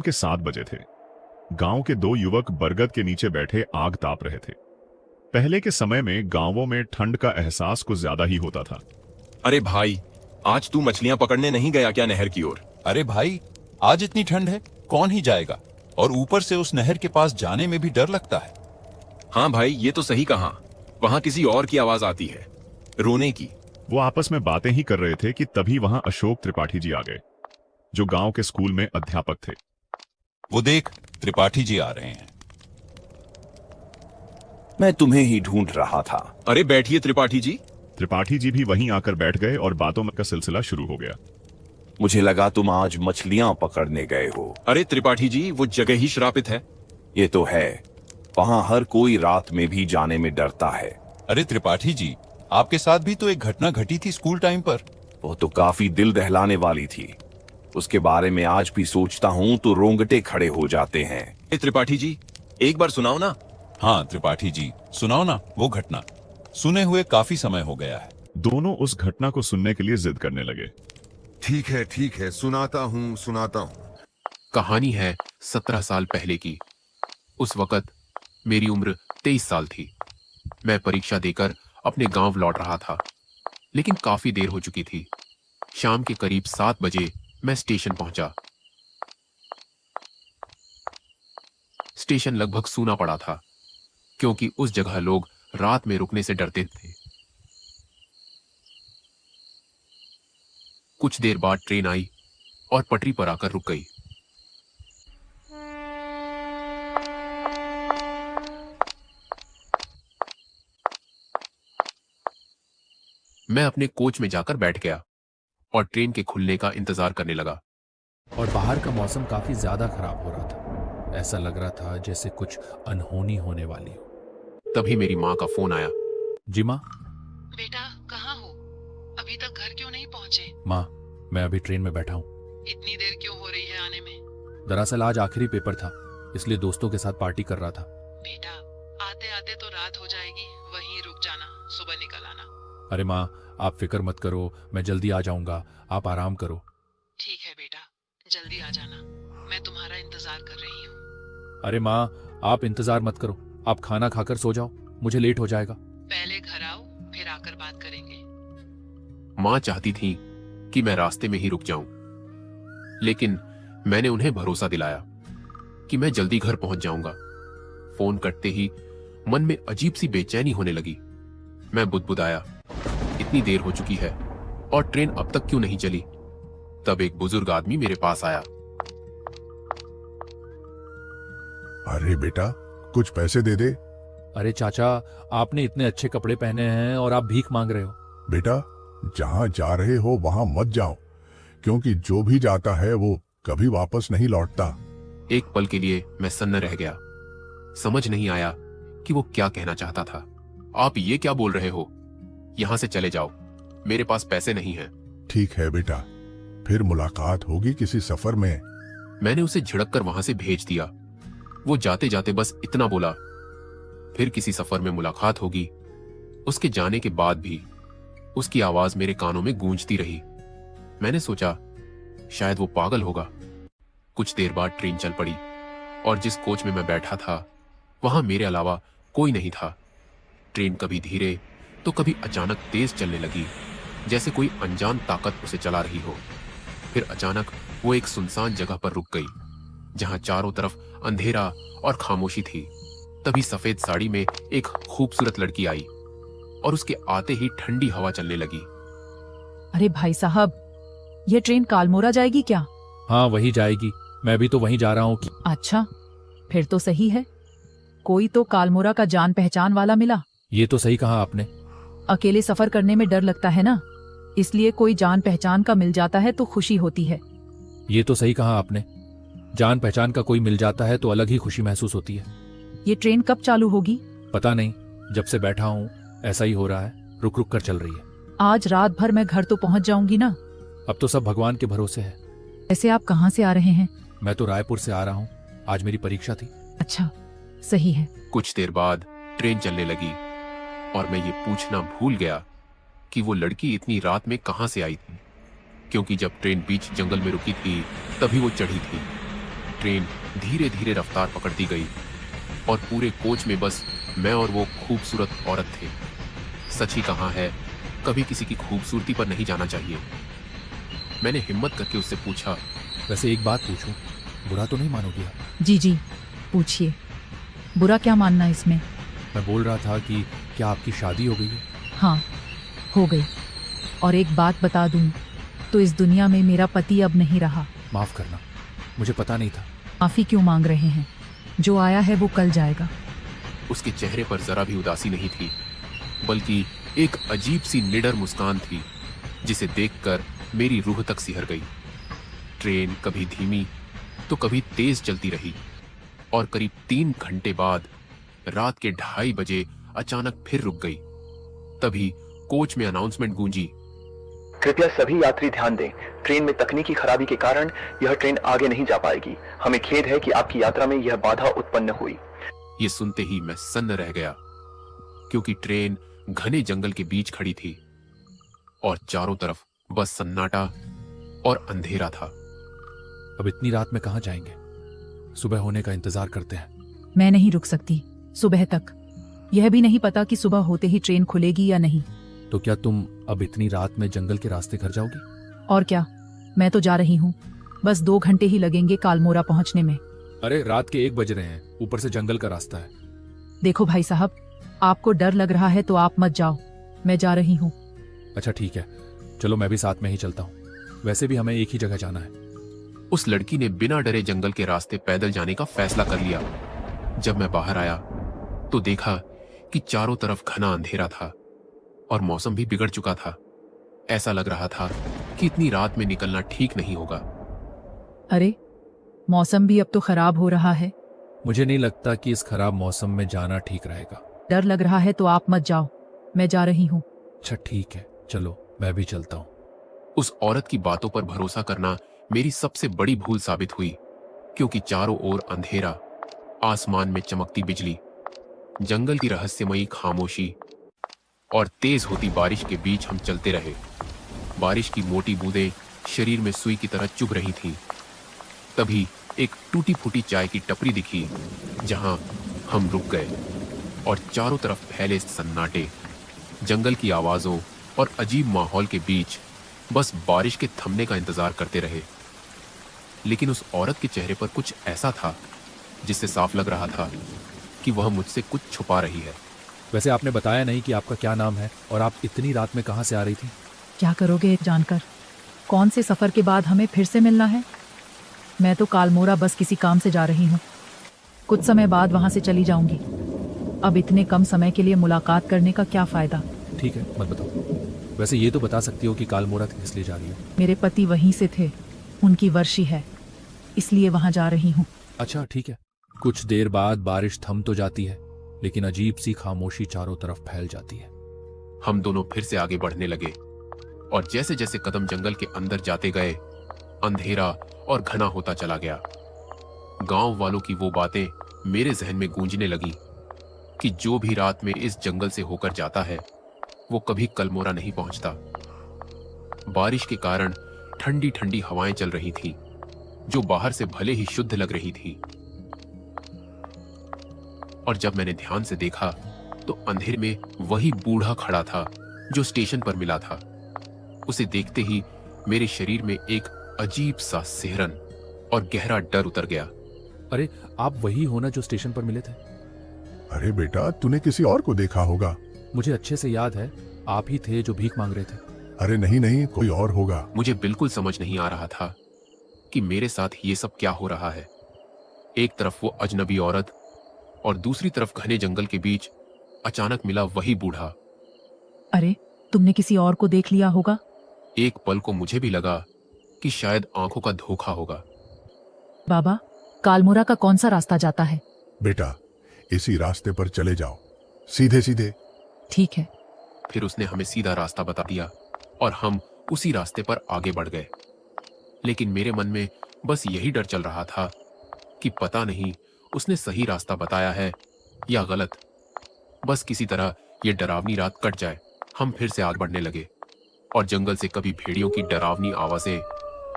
के 7 बजे थे। गांव के दो युवक बरगद के नीचे बैठे आग ताप रहे थे। पहले के समय में गांवों में ठंड का एहसास कुछ ज्यादा ही होता था। अरे भाई, आज तू मछलियां पकड़ने नहीं गया क्या नहर की ओर? अरे भाई, आज इतनी ठंड है, कौन ही जाएगा। और ऊपर से उस नहर के पास जाने में भी डर लगता है। हाँ भाई, ये तो सही कहा। वहाँ किसी और की आवाज आती है, रोने की। वो आपस में बातें ही कर रहे थे कि तभी वहां अशोक त्रिपाठी जी आ गए, जो गांव के स्कूल में अध्यापक थे। वो देख, त्रिपाठी जी आ रहे हैं। मैं तुम्हें ही ढूंढ रहा था। अरे बैठिए त्रिपाठी जी। त्रिपाठी जी भी वहीं आकर बैठ गए और बातों का सिलसिला शुरू हो गया। मुझे लगा तुम आज मछलियां पकड़ने गए हो। अरे त्रिपाठी जी, वो जगह ही श्रापित है। ये तो है, वहां हर कोई रात में भी जाने में डरता है। अरे त्रिपाठी जी, आपके साथ भी तो एक घटना घटी थी स्कूल टाइम पर। वो तो काफी दिल दहलाने वाली थी। उसके बारे में आज भी सोचता हूँ तो रोंगटे खड़े हो जाते हैं। त्रिपाठी जी, एक बार सुनाओ ना। हाँ त्रिपाठी जी, सुनाओ ना वो घटना। सुने हुए काफी समय हो गया है। दोनों उस घटना को सुनने के लिए जिद करने लगे। ठीक है, सुनाता हूँ। कहानी है 17 साल पहले की। उस वक्त मेरी उम्र 23 साल थी। मैं परीक्षा देकर अपने गांव लौट रहा था, लेकिन काफी देर हो चुकी थी। शाम के करीब 7 बजे मैं स्टेशन पहुंचा। स्टेशन लगभग सूना पड़ा था, क्योंकि उस जगह लोग रात में रुकने से डरते थे। कुछ देर बाद ट्रेन आई और पटरी पर आकर रुक गई। मैं अपने कोच में जाकर बैठ गया और ट्रेन के खुलने का इंतजार करने लगा। और बाहर का मौसम काफी ज्यादा खराब हो रहा था। ऐसा लग रहा था जैसे कुछ अनहोनी होने वाली हो। तभी मेरी माँ का फोन आया। जी माँ। बेटा, कहाँ हो? अभी तक घर क्यों नहीं पहुँचे? माँ, मैं अभी ट्रेन में बैठा हूँ। इतनी देर क्यों हो रही है आने में? दरअसल आज आखिरी पेपर था, इसलिए दोस्तों के साथ पार्टी कर रहा था। बेटा, आते आते तो रात हो जाएगी, वहीं रुक जाना, सुबह निकल आना। अरे माँ, आप फिक्र मत करो, मैं जल्दी आ जाऊंगा, आप आराम करो। ठीक है बेटा, जल्दी आ जाना, मैं तुम्हारा इंतजार कर रही हूँ। अरे माँ, आप इंतजार मत करो, आप खाना खाकर सो जाओ, मुझे लेट हो जाएगा। पहले घर आओ, फिर आकर बात करेंगे। माँ चाहती थी कि मैं रास्ते में ही रुक जाऊं, लेकिन मैंने उन्हें भरोसा दिलाया कि मैं जल्दी घर पहुंच जाऊंगा। फोन कटते ही मन में अजीब सी बेचैनी होने लगी। मैं बुदबुदाया, इतनी देर हो चुकी है और ट्रेन अब तक क्यों नहीं चली। तब एक बुजुर्ग आदमी मेरे पास आया। अरे बेटा, कुछ पैसे दे दे। अरे चाचा, आपने इतने अच्छे कपड़े पहने हैं और आप भीख मांग रहे हो। बेटा, जहां जा रहे हो वहां मत जाओ, क्योंकि जो भी जाता है वो कभी वापस नहीं लौटता। एक पल के लिए मैं सन्न रह गया। समझ नहीं आया कि वो क्या कहना चाहता था। आप ये क्या बोल रहे हो? यहां से चले जाओ, मेरे पास पैसे नहीं हैं। ठीक है बेटा, फिर मुलाकात होगी किसी सफर में। मैंने उसे झिड़क कर वहां से भेज दिया। वो जाते जाते बस इतना बोला, फिर किसी सफर में मुलाकात होगी। उसके जाने के बाद भी उसकी आवाज मेरे कानों में गूंजती रही। मैंने सोचा शायद वो पागल होगा। कुछ देर बाद ट्रेन चल पड़ी और जिस कोच में मैं बैठा था वहां मेरे अलावा कोई नहीं था। ट्रेन कभी धीरे तो कभी अचानक तेज चलने लगी, जैसे कोई अनजान ताकत उसे चला रही हो। फिर अचानक वो एक सुनसान जगह पर रुक गई, जहां चारों तरफ अंधेरा और खामोशी थी। तभी सफेद साड़ी में एक खूबसूरत लड़की आई और उसके आते ही ठंडी हवा चलने लगी। अरे भाई साहब, ये ट्रेन कालमोरा जाएगी क्या? हाँ, वही जाएगी, मैं भी तो वहीं जा रहा हूँ। अच्छा, फिर तो सही है। कोई तो कालमोरा का जान पहचान वाला मिला। ये तो सही कहा आपने। अकेले सफर करने में डर लगता है ना, इसलिए कोई जान पहचान का मिल जाता है तो खुशी होती है। ये तो सही कहा आपने, जान पहचान का कोई मिल जाता है तो अलग ही खुशी महसूस होती है। ये ट्रेन कब चालू होगी? पता नहीं, जब से बैठा हूँ ऐसा ही हो रहा है, रुक रुक कर चल रही है। आज रात भर मैं घर तो पहुंच जाऊंगी ना? अब तो सब भगवान के भरोसे है। ऐसे आप कहाँ से आ रहे हैं? मैं तो रायपुर से आ रहा हूँ, आज मेरी परीक्षा थी। अच्छा, सही है। कुछ देर बाद ट्रेन चलने लगी और मैं ये पूछना भूल गया कि वो लड़की इतनी रात में कहां से आई थी, क्योंकि जब ट्रेन बीच जंगल में रुकी थी तभी वो चढ़ी थी। ट्रेन धीरे धीरे रफ्तार पकड़ती गई और पूरे कोच में बस मैं और वो खूबसूरत औरत थे। सच ही कहा है, कभी किसी की खूबसूरती पर नहीं जाना चाहिए। मैंने हिम्मत करके उससे पूछा, वैसे एक बात पूछूं, बुरा तो नहीं मानोगी आप? जी जी, पूछिए। बुरा क्या मानना इसमें? मैं बोल रहा था कि क्या आपकी शादी हो गई है? हाँ, हो गई। और एक बात बता दूं तो इस दुनिया में मेरा पति अब नहीं रहा। माफ करना, मुझे पता नहीं था। माफी क्यों मांग रहे हैं? जो आया है वो कल जाएगा। उसके चेहरे पर जरा भी उदासी नहीं थी, बल्कि एक अजीब सी निडर मुस्कान थी जिसे देखकर मेरी रूह तक सिहर गई। ट्रेन कभी धीमी तो कभी तेज चलती रही और करीब 3 घंटे बाद रात के 2:30 बजे अचानक फिर रुक गई। तभी कोच में अनाउंसमेंट गूंजी, कृपया सभी यात्री ध्यान दें, ट्रेन में तकनीकी खराबी के कारण यह ट्रेन आगे नहीं जा पाएगी। हमें खेद है कि आपकी यात्रा में यह बाधा उत्पन्न हुई। ये सुनते ही मैं सन्न रह गया, क्योंकि ट्रेन घने जंगल के बीच खड़ी थी और चारों तरफ बस सन्नाटा और अंधेरा था। अब इतनी रात में कहाँ जाएंगे? सुबह होने का इंतजार करते हैं। मैं नहीं रुक सकती सुबह तक। यह भी नहीं पता कि सुबह होते ही ट्रेन खुलेगी या नहीं। तो क्या तुम अब इतनी रात में जंगल के रास्ते घर जाओगी? और क्या, मैं तो जा रही हूँ। बस 2 घंटे ही लगेंगे कालमोरा पहुँचने में। अरे रात के 1 बज रहे हैं, ऊपर से जंगल का रास्ता है। देखो भाई साहब, आपको डर लग रहा है तो आप मत जाओ, मैं जा रही हूँ। अच्छा ठीक है, चलो मैं भी साथ में ही चलता हूँ। वैसे भी हमें एक ही जगह जाना है। उस लड़की ने बिना डरे जंगल के रास्ते पैदल जाने का फैसला कर लिया। जब मैं बाहर आया तो देखा कि चारों तरफ घना अंधेरा था और मौसम भी बिगड़ चुका था। ऐसा लग रहा था कि इतनी रात में निकलना ठीक नहीं होगा। अरे, मौसम भी अब तो खराब हो रहा है। मुझे नहीं लगता कि इस खराब मौसम में जाना ठीक रहेगा। डर लग रहा है तो आप मत जाओ, मैं जा रही हूँ। अच्छा ठीक है, चलो मैं भी चलता हूँ। उस औरत की बातों पर भरोसा करना मेरी सबसे बड़ी भूल साबित हुई, क्योंकि चारों ओर अंधेरा, आसमान में चमकती बिजली, जंगल की रहस्यमयी खामोशी और तेज होती बारिश के बीच हम चलते रहे। बारिश की मोटी बूंदें शरीर में सुई की तरह चुभ रही थीं। तभी एक टूटी फूटी चाय की टपरी दिखी, जहां हम रुक गए और चारों तरफ फैले सन्नाटे, जंगल की आवाजों और अजीब माहौल के बीच बस बारिश के थमने का इंतजार करते रहे। लेकिन उस औरत के चेहरे पर कुछ ऐसा था जिससे साफ लग रहा था कि वह मुझसे कुछ छुपा रही है। वैसे आपने बताया नहीं कि आपका क्या नाम है और आप इतनी रात में कहाँ से आ रही थी? क्या करोगे जानकर? कौन से सफर के बाद हमें फिर से मिलना है? मैं तो कालमोरा बस किसी काम से जा रही हूँ। कुछ समय बाद वहां से चली जाऊंगी। अब इतने कम समय के लिए मुलाकात करने का क्या फायदा? ठीक है, मत बताओ। वैसे ये तो बता सकती हो कि कालमोरा किस लिए जा रही हो? मेरे पति वहीं से थे, उनकी वर्षी है, इसलिए वहां जा रही हूँ। अच्छा ठीक है। कुछ देर बाद बारिश थम तो जाती है, लेकिन अजीब सी खामोशी चारों तरफ फैल जाती है। हम दोनों फिर से आगे बढ़ने लगे और जैसे जैसे कदम जंगल के अंदर जाते गए, अंधेरा और घना होता चला गया। गांव वालों की वो बातें मेरे जहन में गूंजने लगी कि जो भी रात में इस जंगल से होकर जाता है वो कभी कलमोरा नहीं पहुंचता। बारिश के कारण ठंडी ठंडी हवाएं चल रही थीं, जो बाहर से भले ही शुद्ध लग रही थी। और जब मैंने ध्यान से देखा तो अंधेरे में वही बूढ़ा खड़ा था जो स्टेशन पर मिला था। उसे देखते ही मेरे शरीर में एक अजीब सा सिहरन और गहरा डर उतर गया। अरे आप वही हो ना जो स्टेशन पर मिले थे? अरे बेटा, तूने किसी और को देखा होगा। मुझे अच्छे से याद है, आप ही थे जो भीख मांग रहे थे। अरे नहीं नहीं, कोई और होगा। मुझे बिल्कुल समझ नहीं आ रहा था कि मेरे साथ ये सब क्या हो रहा है। एक तरफ वो अजनबी औरत और दूसरी तरफ घने जंगल के बीच अचानक मिला वही बूढ़ा। अरे, तुमने किसी और को देख लिया होगा। एक पल को मुझे भी लगा कि शायद आंखों का धोखा होगा। बाबा, कालमोरा का कौन सा रास्ता जाता है? बेटा, इसी रास्ते पर चले जाओ, सीधे सीधे। ठीक है। फिर उसने हमें सीधा रास्ता बता दिया और हम उसी रास्ते पर आगे बढ़ गए। लेकिन मेरे मन में बस यही डर चल रहा था कि पता नहीं उसने सही रास्ता बताया है या गलत। बस किसी तरह ये डरावनी रात कट जाए। हम फिर से आगे बढ़ने लगे और जंगल से कभी भेड़ियों की डरावनी आवाजें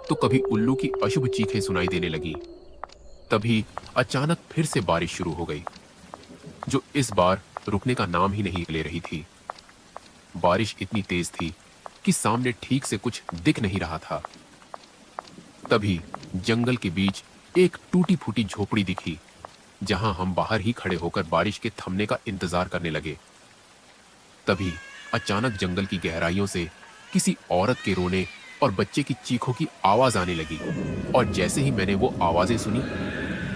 तो कभी उल्लू की अशुभ चीखें सुनाई देने लगी। तभी अचानक फिर से बारिश शुरू हो गई, जो इस बार रुकने का नाम ही नहीं ले रही थी। बारिश इतनी तेज थी कि सामने ठीक से कुछ दिख नहीं रहा था। तभी जंगल के बीच एक टूटी फूटी झोपड़ी दिखी, जहां हम बाहर ही खड़े होकर बारिश के थमने का इंतजार करने लगे। तभी अचानक जंगल की गहराइयों से किसी औरत के रोने और बच्चे की चीखों की आवाज आने लगी, और जैसे ही मैंने वो आवाजें सुनी,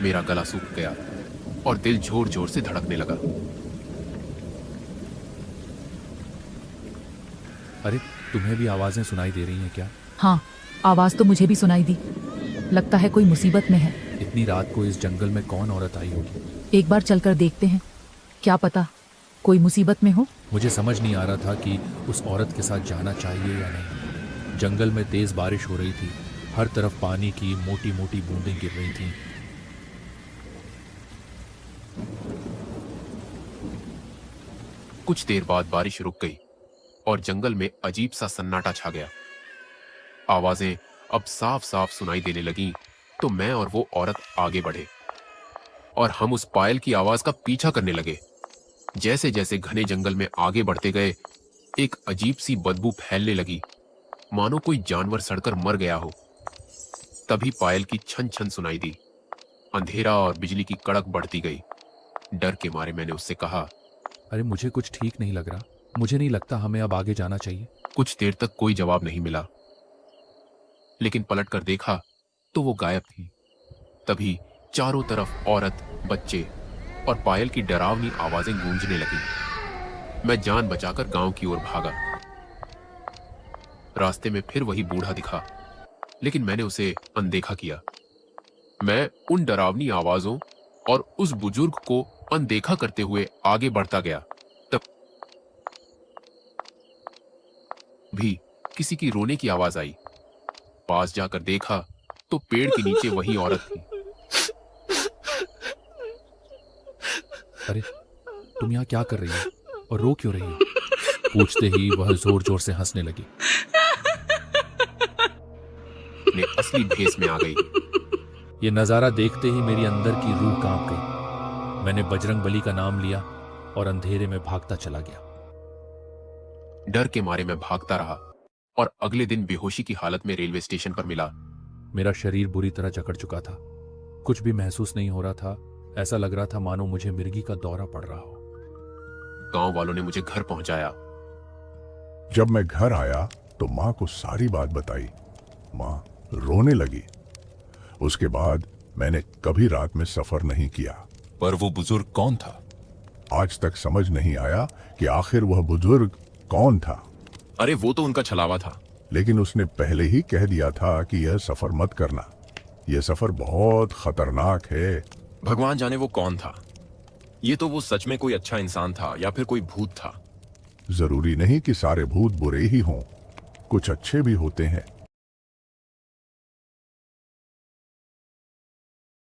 मेरा गला सूख गया और दिल जोर जोर से धड़कने लगा। अरे, तुम्हें भी आवाजें सुनाई दे रही हैं क्या? हाँ, आवाज तो मुझे भी सुनाई दी। लगता है कोई मुसीबत में है। इतनी रात को इस जंगल में कौन औरत आई होगी? एक बार चलकर देखते हैं, क्या पता कोई मुसीबत में हो। मुझे समझ नहीं आ रहा था कि उस औरत के साथ जाना चाहिए या नहीं। जंगल में तेज बारिश हो रही थी, हर तरफ पानी की मोटी मोटी बूंदें गिर रही थीं। कुछ देर बाद बारिश रुक गई और जंगल में अजीब सा सन्नाटा छा गया। आवाजें अब साफ साफ सुनाई देने लगीं, तो मैं और वो औरत आगे बढ़े और हम उस पायल की आवाज का पीछा करने लगे। जैसे जैसे घने जंगल में आगे बढ़ते गए, एक अजीब सी बदबू फैलने लगी, मानो कोई जानवर सड़कर मर गया हो। तभी पायल की छन छन सुनाई दी। अंधेरा और बिजली की कड़क बढ़ती गई। डर के मारे मैंने उससे कहा, अरे, मुझे कुछ ठीक नहीं लग रहा। मुझे नहीं लगता हमें अब आगे जाना चाहिए। कुछ देर तक कोई जवाब नहीं मिला, लेकिन पलट कर देखा तो वो गायब थी। तभी चारों तरफ औरत, बच्चे और पायल की डरावनी आवाजें गूंजने लगी। मैं जान बचाकर गांव की ओर भागा। रास्ते में फिर वही बूढ़ा दिखा, लेकिन मैंने उसे अनदेखा किया। मैं उन डरावनी आवाजों और उस बुजुर्ग को अनदेखा करते हुए आगे बढ़ता गया। तब भी किसी की रोने की आवाज आई। पास जाकर देखा तो पेड़ के नीचे वही औरत थी। अरे, तुम यहाँ क्या कर रही हो और रो क्यों रही हो? पूछते ही वह जोर जोर से हंसने लगी। अपने असली भेस में आ गई। ये नजारा देखते ही मेरी अंदर की रूह कांप गई। मैंने बजरंग बली का नाम लिया और अंधेरे में भागता चला गया। डर के मारे मैं भागता रहा और अगले दिन बेहोशी की हालत में रेलवे स्टेशन पर मिला। मेरा शरीर बुरी तरह जकड़ चुका था। कुछ भी महसूस नहीं हो रहा था। ऐसा लग रहा था मानो मुझे मिर्गी का दौरा पड़ रहा हो। गांव वालों ने मुझे घर पहुंचाया। जब मैं घर आया तो माँ को सारी बात बताई। माँ रोने लगी। उसके बाद मैंने कभी रात में सफर नहीं किया। पर वो बुजुर्ग कौन था? आज तक समझ नहीं आया कि आखिर वह बुजुर्ग कौन था। अरे वो तो उनका छलावा था। लेकिन उसने पहले ही कह दिया था कि यह सफर मत करना। यह सफर बहुत खतरनाक है। भगवान जाने वो कौन था। ये तो वो सच में कोई अच्छा इंसान था या फिर कोई भूत था। जरूरी नहीं कि सारे भूत बुरे ही हों, कुछ अच्छे भी होते हैं।